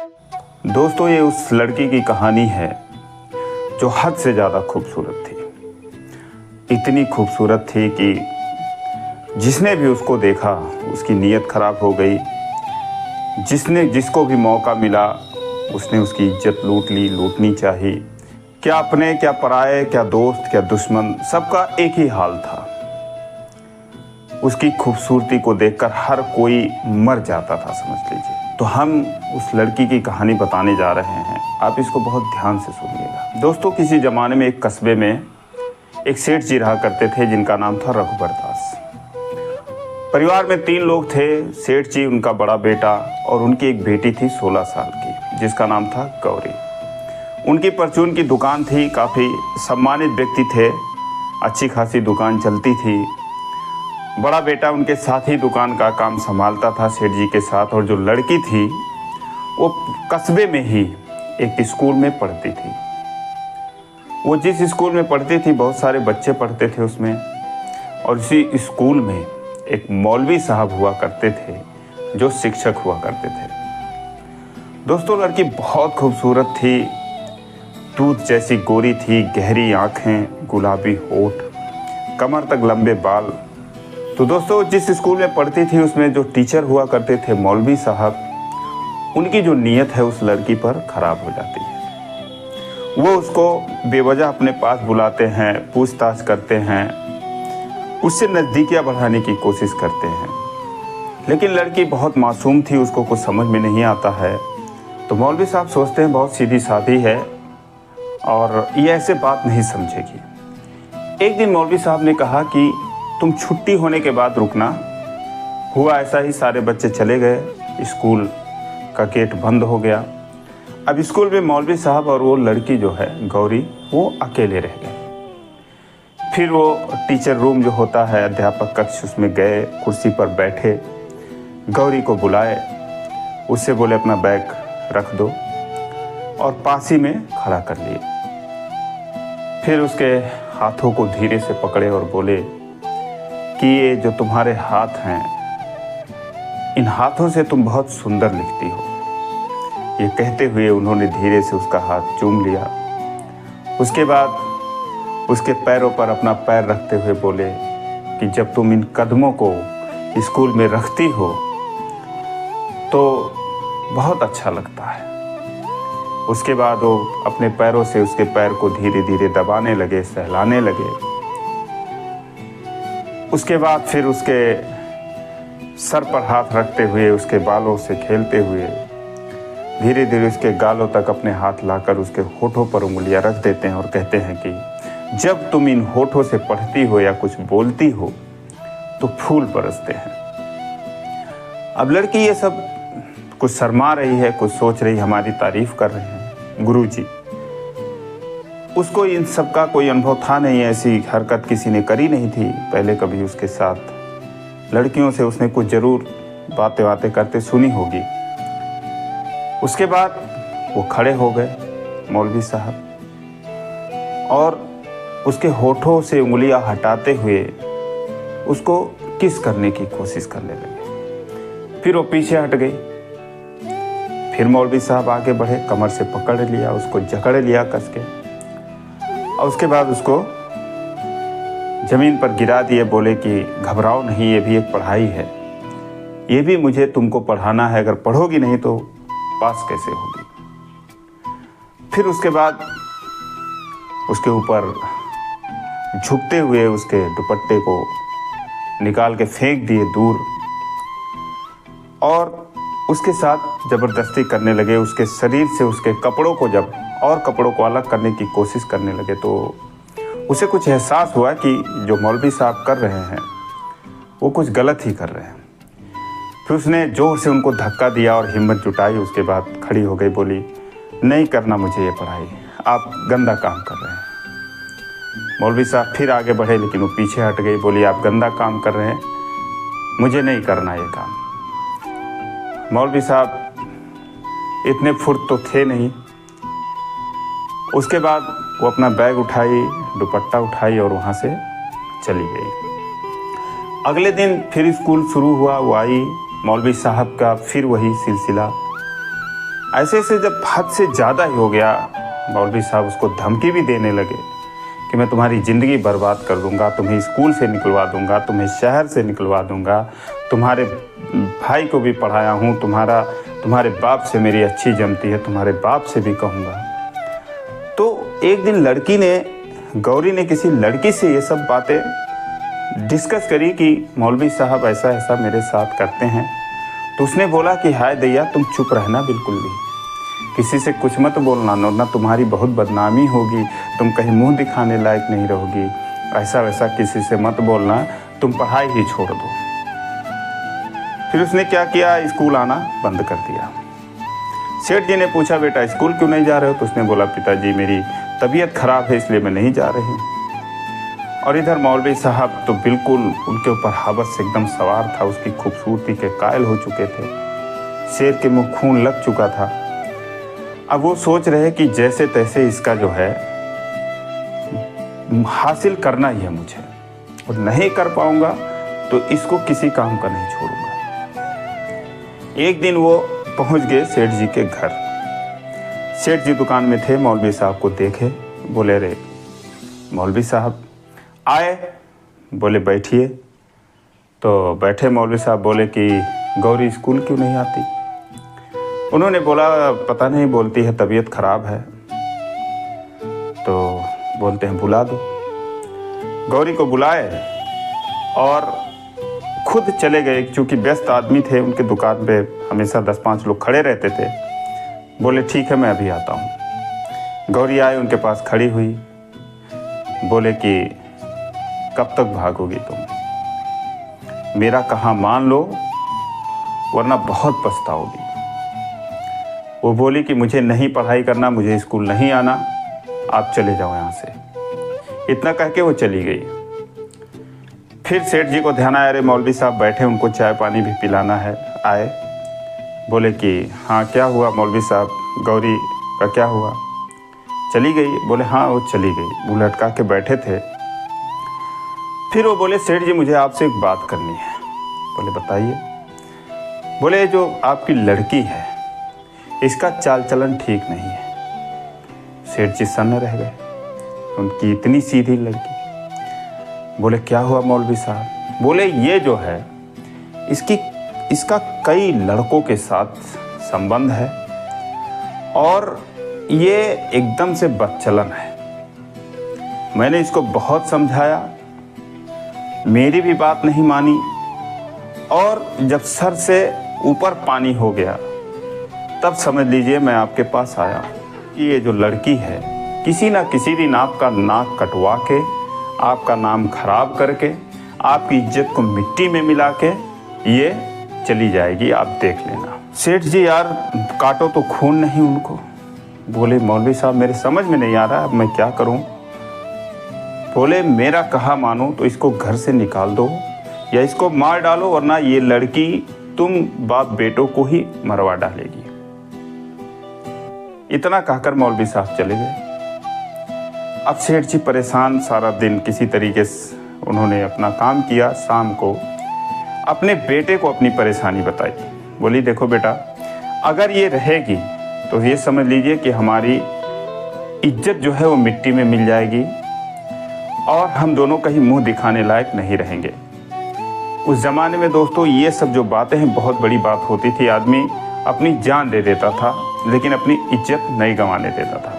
दोस्तों, ये उस लड़की की कहानी है जो हद से ज़्यादा खूबसूरत थी। इतनी खूबसूरत थी कि जिसने भी उसको देखा उसकी नीयत ख़राब हो गई। जिसको भी मौका मिला उसने उसकी इज्जत लूट ली, लूटनी चाहिए। क्या अपने, क्या पराए, क्या दोस्त, क्या दुश्मन, सबका एक ही हाल था। उसकी खूबसूरती को देखकर हर कोई मर जाता था, समझ लीजिए। तो हम उस लड़की की कहानी बताने जा रहे हैं, आप इसको बहुत ध्यान से सुनिएगा। दोस्तों, किसी ज़माने में एक कस्बे में एक सेठ जी रहा करते थे जिनका नाम था रघुबर दास। परिवार में 3 लोग थे, सेठ जी, उनका बड़ा बेटा और उनकी एक बेटी थी 16 साल की जिसका नाम था गौरी। उनकी परचून की दुकान थी, काफ़ी सम्मानित व्यक्ति थे, अच्छी खासी दुकान चलती थी। बड़ा बेटा उनके साथ ही दुकान का काम संभालता था सेठ जी के साथ, और जो लड़की थी वो कस्बे में ही एक स्कूल में पढ़ती थी। वो जिस स्कूल में पढ़ती थी बहुत सारे बच्चे पढ़ते थे उसमें, और उसी स्कूल में एक मौलवी साहब हुआ करते थे जो शिक्षक हुआ करते थे। दोस्तों, लड़की बहुत खूबसूरत थी, दूध जैसी गोरी थी, गहरी आँखें, गुलाबी होठ, कमर तक लंबे बाल। तो दोस्तों, जिस स्कूल में पढ़ती थी उसमें जो टीचर हुआ करते थे मौलवी साहब, उनकी जो नीयत है उस लड़की पर ख़राब हो जाती है। वो उसको बेवजह अपने पास बुलाते हैं, पूछताछ करते हैं, उससे नज़दीकियाँ बढ़ाने की कोशिश करते हैं। लेकिन लड़की बहुत मासूम थी, उसको कुछ समझ में नहीं आता है। तो मौलवी साहब सोचते हैं बहुत सीधी सादी है और ये ऐसे बात नहीं समझेगी। एक दिन मौलवी साहब ने कहा कि तुम छुट्टी होने के बाद रुकना। हुआ ऐसा ही, सारे बच्चे चले गए, स्कूल का गेट बंद हो गया। अब स्कूल में मौलवी साहब और वो लड़की जो है गौरी, वो अकेले रह गए। फिर वो टीचर रूम जो होता है, अध्यापक कक्ष, उसमें गए, कुर्सी पर बैठे, गौरी को बुलाए, उससे बोले अपना बैग रख दो, और पास ही में खड़ा कर लिए। फिर उसके हाथों को धीरे से पकड़े और बोले कि ये जो तुम्हारे हाथ हैं, इन हाथों से तुम बहुत सुंदर लिखती हो। ये कहते हुए उन्होंने धीरे से उसका हाथ चूम लिया। उसके बाद उसके पैरों पर अपना पैर रखते हुए बोले कि जब तुम इन कदमों को स्कूल में रखती हो तो बहुत अच्छा लगता है। उसके बाद वो अपने पैरों से उसके पैर को धीरे धीरे दबाने लगे, सहलाने लगे। उसके बाद फिर उसके सर पर हाथ रखते हुए, उसके बालों से खेलते हुए धीरे धीरे उसके गालों तक अपने हाथ लाकर उसके होठों पर उंगलियां रख देते हैं और कहते हैं कि जब तुम इन होठों से पढ़ती हो या कुछ बोलती हो तो फूल बरसते हैं। अब लड़की ये सब कुछ शर्मा रही है, कुछ सोच रही, हमारी तारीफ कर रहे हैं गुरुजी। उसको इन सब का कोई अनुभव था नहीं, ऐसी हरकत किसी ने करी नहीं थी पहले कभी उसके साथ। लड़कियों से उसने कुछ ज़रूर बातें करते सुनी होगी। उसके बाद वो खड़े हो गए मौलवी साहब, और उसके होठों से उंगलियां हटाते हुए उसको किस करने की कोशिश करने लगे। फिर वो पीछे हट गई। फिर मौलवी साहब आगे बढ़े, कमर से पकड़ लिया, उसको जकड़ लिया कस के, और उसके बाद उसको ज़मीन पर गिरा दिए। बोले कि घबराओ नहीं, ये भी एक पढ़ाई है, ये भी मुझे तुमको पढ़ाना है, अगर पढ़ोगी नहीं तो पास कैसे होगी। फिर उसके बाद उसके ऊपर झुकते हुए उसके दुपट्टे को निकाल के फेंक दिए दूर, और उसके साथ ज़बरदस्ती करने लगे। उसके शरीर से उसके कपड़ों को जब और कपड़ों को अलग करने की कोशिश करने लगे तो उसे कुछ एहसास हुआ कि जो मौलवी साहब कर रहे हैं वो कुछ गलत ही कर रहे हैं। फिर उसने जोर से उनको धक्का दिया और हिम्मत जुटाई। उसके बाद खड़ी हो गई, बोली नहीं करना मुझे ये पढ़ाई, आप गंदा काम कर रहे हैं। मौलवी साहब फिर आगे बढ़े, लेकिन वो पीछे हट गई, बोली आप गंदा काम कर रहे हैं, मुझे नहीं करना ये काम। मौलवी साहब इतने फुर्त तो थे नहीं। उसके बाद वो अपना बैग उठाई, दुपट्टा उठाई और वहाँ से चली गई। अगले दिन फिर स्कूल शुरू हुआ, वो आई, मौलवी साहब का फिर वही सिलसिला। ऐसे ऐसे जब हद से ज़्यादा ही हो गया, मौलवी साहब उसको धमकी भी देने लगे कि मैं तुम्हारी ज़िंदगी बर्बाद कर दूंगा, तुम्हें स्कूल से निकलवा दूंगा, तुम्हें शहर से निकलवा दूंगा, तुम्हारे भाई को भी पढ़ाया हूँ, तुम्हारे बाप से मेरी अच्छी जमती है, तुम्हारे बाप से भी कहूँगा। तो एक दिन गौरी ने किसी लड़की से ये सब बातें डिस्कस करी कि मौलवी साहब ऐसा ऐसा मेरे साथ करते हैं। तो उसने बोला कि हाय दैया, तुम चुप रहना, बिल्कुल भी किसी से कुछ मत बोलना, वरना तुम्हारी बहुत बदनामी होगी, तुम कहीं मुंह दिखाने लायक नहीं रहोगी, ऐसा वैसा किसी से मत बोलना, तुम पढ़ाई ही छोड़ दो। फिर उसने क्या किया, स्कूल आना बंद कर दिया। सेठ जी ने पूछा बेटा स्कूल क्यों नहीं जा रहे हो? तो उसने बोला पिताजी मेरी तबीयत खराब है इसलिए मैं नहीं जा रही। और इधर मौलवी साहब तो बिल्कुल उनके ऊपर हवस से एकदम सवार था, उसकी खूबसूरती के कायल हो चुके थे, शेर के मुंह खून लग चुका था। अब वो सोच रहे कि जैसे तैसे इसका जो है हासिल करना ही है मुझे, और नहीं कर पाऊंगा तो इसको किसी काम का नहीं छोड़ूंगा। एक दिन वो पहुंच गए सेठ जी के घर। सेठ जी दुकान में थे, मौलवी साहब को देखे, बोले रे मौलवी साहब आए, बोले बैठिए। तो बैठे मौलवी साहब बोले कि गौरी स्कूल क्यों नहीं आती? उन्होंने बोला पता नहीं, बोलती है तबीयत खराब है। तो बोलते हैं बुला दो। गौरी को बुलाए और खुद चले गए, क्योंकि व्यस्त आदमी थे, उनके दुकान पे हमेशा 10-5 लोग खड़े रहते थे। बोले ठीक है मैं अभी आता हूँ। गौरी आए, उनके पास खड़ी हुई, बोले कि कब तक भागोगी तुम? मेरा कहा मान लो वरना बहुत पछताओगी। वो बोली कि मुझे नहीं पढ़ाई करना, मुझे स्कूल नहीं आना, आप चले जाओ यहाँ से। इतना कह के वो चली गई। फिर सेठ जी को ध्यान आया, अरे मौलवी साहब बैठे, उनको चाय पानी भी पिलाना है। आए, बोले कि हाँ क्या हुआ मौलवी साहब, गौरी का क्या हुआ? चली गई? बोले हाँ वो चली गई। वो लटका के बैठे थे। फिर वो बोले सेठ जी मुझे आपसे एक बात करनी है। बोले बताइए। बोले जो आपकी लड़की है इसका चाल चलन ठीक नहीं है। सेठ जी सन्न रह गए, उनकी इतनी सीधी लड़की। बोले क्या हुआ मौलवी साहब? बोले ये जो है इसका कई लड़कों के साथ संबंध है और ये एकदम से बदचलन है। मैंने इसको बहुत समझाया, मेरी भी बात नहीं मानी, और जब सर से ऊपर पानी हो गया तब समझ लीजिए मैं आपके पास आया कि ये जो लड़की है किसी ना किसी दिन आपका नाक कटवा के, आपका नाम खराब करके, आपकी इज्जत को मिट्टी में मिला के ये चली जाएगी, आप देख लेना। सेठ जी यार काटो तो खून नहीं उनको। बोले मौलवी साहब मेरे समझ में नहीं आ रहा, अब मैं क्या करूं? बोले मेरा कहा मानो तो इसको घर से निकाल दो या इसको मार डालो, वरना ये लड़की तुम बाप बेटों को ही मरवा डालेगी। इतना कहकर मौलवी साहब चले गए। अब सेठ जी परेशान, सारा दिन किसी तरीके से उन्होंने अपना काम किया। शाम को अपने बेटे को अपनी परेशानी बताई। बोली देखो बेटा, अगर ये रहेगी तो ये समझ लीजिए कि हमारी इज्जत जो है वो मिट्टी में मिल जाएगी और हम दोनों कहीं मुंह दिखाने लायक नहीं रहेंगे। उस ज़माने में दोस्तों ये सब जो बातें हैं बहुत बड़ी बात होती थी। आदमी अपनी जान दे देता था लेकिन अपनी इज्जत नहीं गंवाने देता था।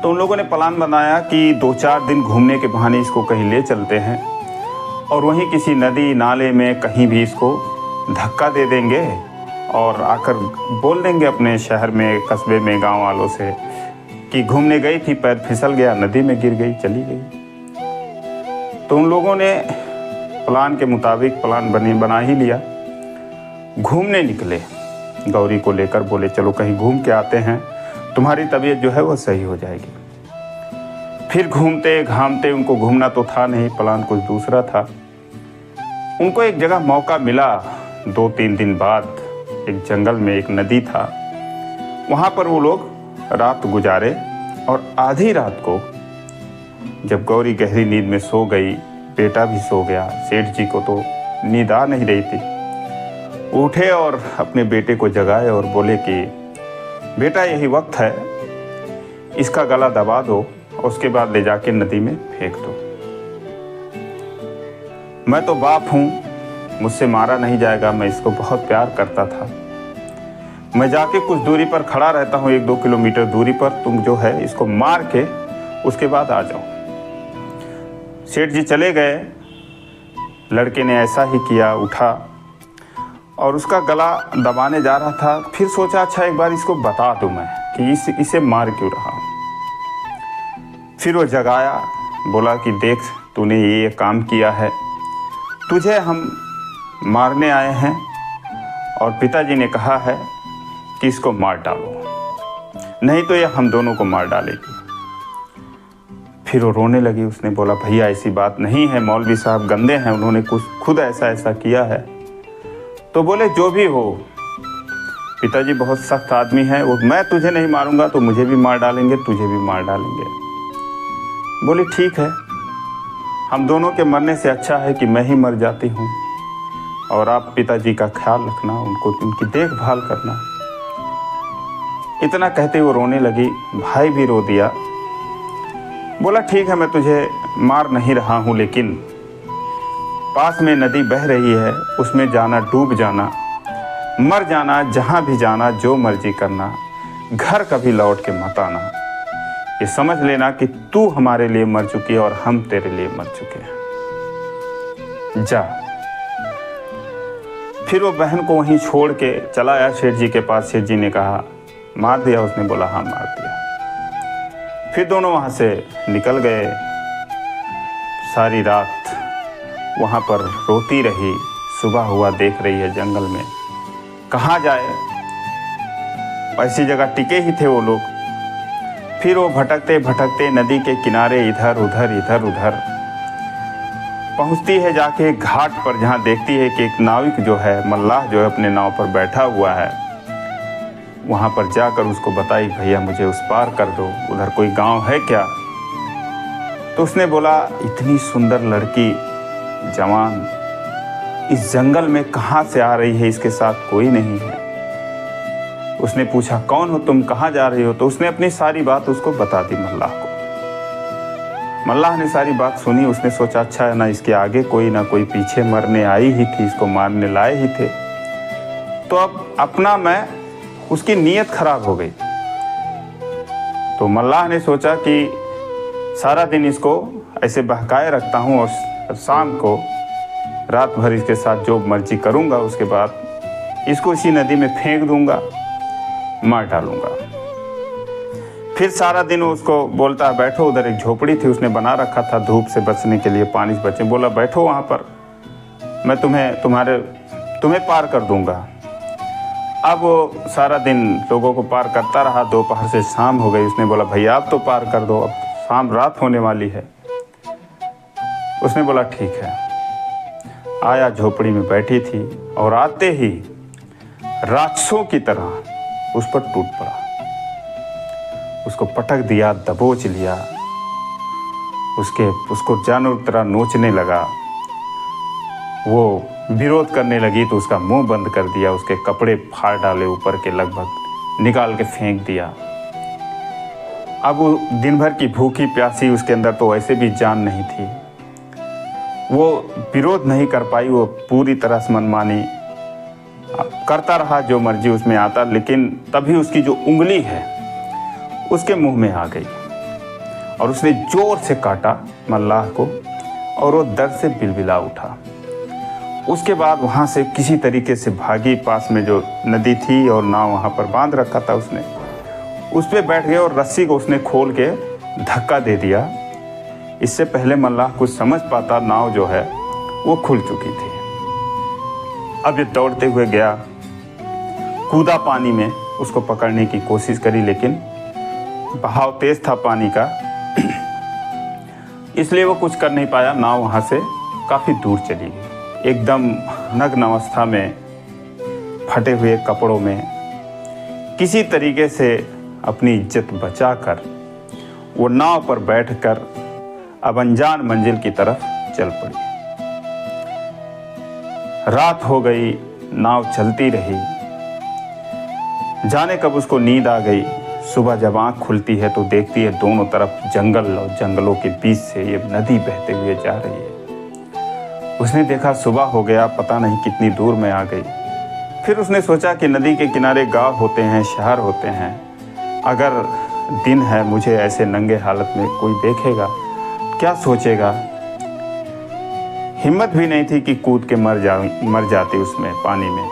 तो उन लोगों ने प्लान बनाया कि 2-4 दिन घूमने के बहाने इसको कहीं ले चलते हैं और वहीं किसी नदी नाले में कहीं भी इसको धक्का दे देंगे और आकर बोल देंगे अपने शहर में, कस्बे में, गांव वालों से कि घूमने गई थी, पैर फिसल गया, नदी में गिर गई, चली गई। तो उन लोगों ने प्लान के मुताबिक प्लान बना ही लिया। घूमने निकले गौरी को लेकर। बोले चलो कहीं घूम के आते हैं, तुम्हारी तबीयत जो है वो सही हो जाएगी। फिर घूमते घामते, उनको घूमना तो था नहीं, प्लान कुछ दूसरा था। उनको एक जगह मौका मिला 2-3 दिन बाद, एक जंगल में एक नदी था, वहाँ पर वो लोग रात गुजारे। और आधी रात को जब गौरी गहरी नींद में सो गई, बेटा भी सो गया, सेठ जी को तो नींद आ नहीं रही थी, उठे और अपने बेटे को जगाए और बोले कि बेटा यही वक्त है, इसका गला दबा दो और उसके बाद ले जाके नदी में फेंक दो। मैं तो बाप हूँ, मुझसे मारा नहीं जाएगा, मैं इसको बहुत प्यार करता था। मैं जाके कुछ दूरी पर खड़ा रहता हूँ, 1-2 किलोमीटर दूरी पर, तुम जो है इसको मार के उसके बाद आ जाओ। सेठ जी चले गए। लड़के ने ऐसा ही किया, उठा और उसका गला दबाने जा रहा था। फिर सोचा अच्छा एक बार इसको बता दूं मैं कि इसे मार क्यों रहा हूँ। फिर वो जगाया, बोला कि देख तूने ये काम किया है, तुझे हम मारने आए हैं और पिताजी ने कहा है कि इसको मार डालो, नहीं तो ये हम दोनों को मार डालेगी। फिर वो रोने लगी। उसने बोला भैया ऐसी बात नहीं है, मौलवी साहब गंदे हैं, उन्होंने कुछ खुद ऐसा किया है। तो बोले जो भी हो, पिताजी बहुत सख्त आदमी है, वो मैं तुझे नहीं मारूंगा तो मुझे भी मार डालेंगे, तुझे भी मार डालेंगे। बोली ठीक है, हम दोनों के मरने से अच्छा है कि मैं ही मर जाती हूँ और आप पिताजी का ख्याल रखना, उनकी देखभाल करना। इतना कहते वो रोने लगी। भाई भी रो दिया। बोला ठीक है, मैं तुझे मार नहीं रहा हूँ, लेकिन पास में नदी बह रही है, उसमें जाना, डूब जाना, मर जाना, जहाँ भी जाना, जो मर्जी करना, घर कभी लौट के मत आना। ये समझ लेना कि तू हमारे लिए मर चुकी है और हम तेरे लिए मर चुके हैं, जा। फिर वो बहन को वहीं छोड़ के चला आया सेठ जी के पास। सेठ जी ने कहा मार दिया? उसने बोला हाँ मार दिया। फिर दोनों वहाँ से निकल गए। सारी रात वहाँ पर रोती रही। सुबह हुआ, देख रही है जंगल में कहाँ जाए, ऐसी जगह टिके ही थे वो लोग। फिर वो भटकते भटकते नदी के किनारे इधर उधर पहुँचती है जाके घाट पर, जहाँ देखती है कि एक नाविक जो है, मल्लाह जो है, अपने नाव पर बैठा हुआ है। वहाँ पर जाकर उसको बताई भैया मुझे उस पार कर दो, उधर कोई गांव है क्या? तो उसने बोला इतनी सुंदर लड़की, जवान, इस जंगल में कहाँ से आ रही है, इसके साथ कोई नहीं है। उसने पूछा कौन हो तुम, कहाँ जा रही हो? तो उसने अपनी सारी बात उसको बता दी मल्लाह को। मल्लाह ने सारी बात सुनी। उसने सोचा अच्छा है ना, इसके आगे कोई ना कोई पीछे मरने आई ही थी, इसको मारने लाए ही थे। तो अब अपना मैं उसकी नीयत खराब हो गई। तो मल्लाह ने सोचा कि सारा दिन इसको ऐसे बहकाए रखता हूँ और शाम को रात भर इसके साथ जो मर्जी करूँगा, उसके बाद इसको इसी नदी में फेंक दूँगा, मार डालूँगा। फिर सारा दिन उसको बोलता है बैठो, उधर एक झोपड़ी थी उसने बना रखा था धूप से बचने के लिए, पानी से बचने। बोला बैठो वहाँ पर, मैं तुम्हें पार कर दूँगा। अब वो सारा दिन लोगों को पार करता रहा। दोपहर से शाम हो गई। उसने बोला भैया आप तो पार कर दो, अब शाम रात होने वाली है। उसने बोला ठीक है। आया, झोपड़ी में बैठी थी और आते ही राक्षसों की तरह उस पर टूट पड़ा। उसको पटक दिया, दबोच लिया, उसको जानवर की तरह नोचने लगा। वो विरोध करने लगी तो उसका मुंह बंद कर दिया, उसके कपड़े फाड़ डाले ऊपर के, लगभग निकाल के फेंक दिया। अब वो दिन भर की भूखी प्यासी, उसके अंदर तो वैसे भी जान नहीं थी, वो विरोध नहीं कर पाई। वो पूरी तरह से मनमानी करता रहा, जो मर्जी उसमें आता। लेकिन तभी उसकी जो उंगली है उसके मुंह में आ गई और उसने जोर से काटा मल्लाह को और वो दर्द से बिलबिला उठा। उसके बाद वहाँ से किसी तरीके से भागी। पास में जो नदी थी और नाव वहाँ पर बांध रखा था उसने, उस पर बैठ गए और रस्सी को उसने खोल के धक्का दे दिया। इससे पहले मल्लाह कुछ समझ पाता, नाव जो है वो खुल चुकी थी। अब ये दौड़ते हुए गया, कूदा पानी में, उसको पकड़ने की कोशिश करी, लेकिन बहाव तेज था पानी का, इसलिए वो कुछ कर नहीं पाया। नाव वहाँ से काफ़ी दूर चली गई। एकदम नग्न अवस्था में, फटे हुए कपड़ों में, किसी तरीके से अपनी इज्जत बचाकर वो नाव पर बैठकर अब अनजान मंजिल की तरफ चल पड़ी। रात हो गई, नाव चलती रही। जाने कब उसको नींद आ गई। सुबह जब आँख खुलती है तो देखती है दोनों तरफ जंगल और जंगलों के बीच से ये नदी बहते हुए जा रही है। उसने देखा सुबह हो गया, पता नहीं कितनी दूर में आ गई। फिर उसने सोचा कि नदी के किनारे गांव होते हैं, शहर होते हैं, अगर दिन है, मुझे ऐसे नंगे हालत में कोई देखेगा, क्या सोचेगा। हिम्मत भी नहीं थी कि कूद के मर जाती उसमें, पानी में।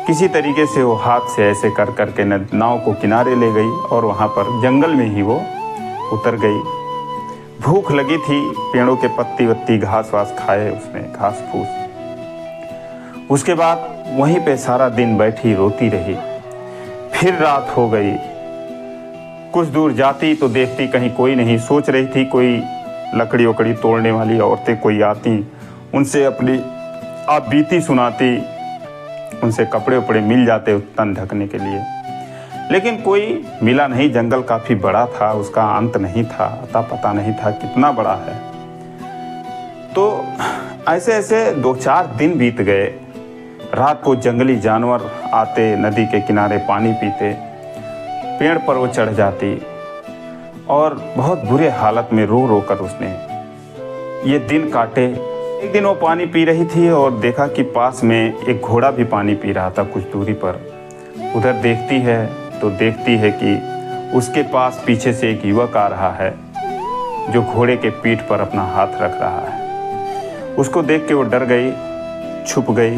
किसी तरीके से वो हाथ से ऐसे कर करके नाव को किनारे ले गई और वहाँ पर जंगल में ही वो उतर गई। भूख लगी थी, पेड़ों के पत्ती वत्ती घास वास खाए उसने, घास फूस। उसके बाद वहीं पे सारा दिन बैठी रोती रही। फिर रात हो गई। कुछ दूर जाती तो देखती कहीं कोई नहीं। सोच रही थी कोई लकड़ी वकड़ी तोड़ने वाली औरतें कोई आती, उनसे अपनी आप बीती सुनाती, उनसे कपड़े उपड़े मिल जाते तन ढकने के लिए, लेकिन कोई मिला नहीं। जंगल काफ़ी बड़ा था, उसका अंत नहीं था, अता पता नहीं था कितना बड़ा है। तो ऐसे ऐसे 2-4 दिन बीत गए। रात को जंगली जानवर आते, नदी के किनारे पानी पीते, पेड़ पर वो चढ़ जाती और बहुत बुरे हालत में रो रो कर उसने ये दिन काटे। एक दिन वो पानी पी रही थी और देखा कि पास में एक घोड़ा भी पानी पी रहा था कुछ दूरी पर। उधर देखती है तो देखती है कि उसके पास पीछे से एक युवक आ रहा है जो घोड़े के पीठ पर अपना हाथ रख रहा है। उसको देख के वो डर गई, छुप गई